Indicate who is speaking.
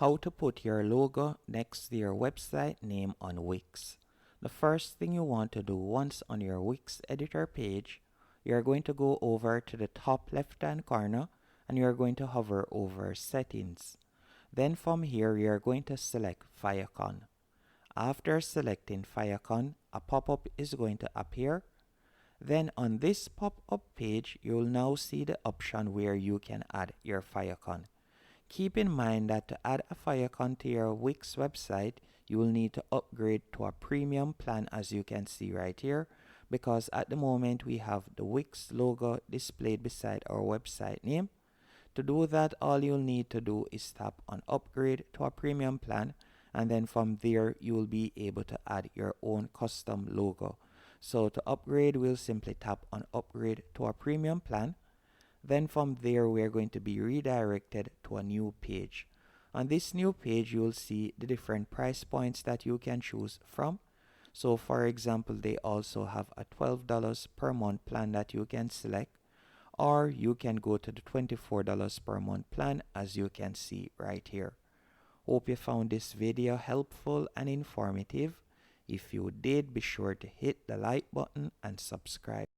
Speaker 1: How to put your logo next to your website name on Wix. The first thing you want to do once on your Wix editor page, you're going to go over to the top left hand corner and you're going to hover over settings. Then from here you're going to select Firecon. After selecting Firecon, a pop-up is going to appear. Then on this pop-up page, you'll now see the option where you can add your Firecon. Keep in mind that to add a Firecon to your Wix website, you will need to upgrade to a premium plan, as you can see right here, because at the moment we have the Wix logo displayed beside our website name. To do that, all you'll need to do is tap on upgrade to a premium plan, and then from there you will be able to add your own custom logo. So to upgrade, we'll simply tap on upgrade to a premium plan. Then from there we're going to be redirected to a new page. On this new page you will see the different price points that you can choose from. So for example, they also have a $12 per month plan that you can select, or you can go to the $24 per month plan, as you can see right here. Hope you found this video helpful and informative. If you did, be sure to hit the like button and subscribe.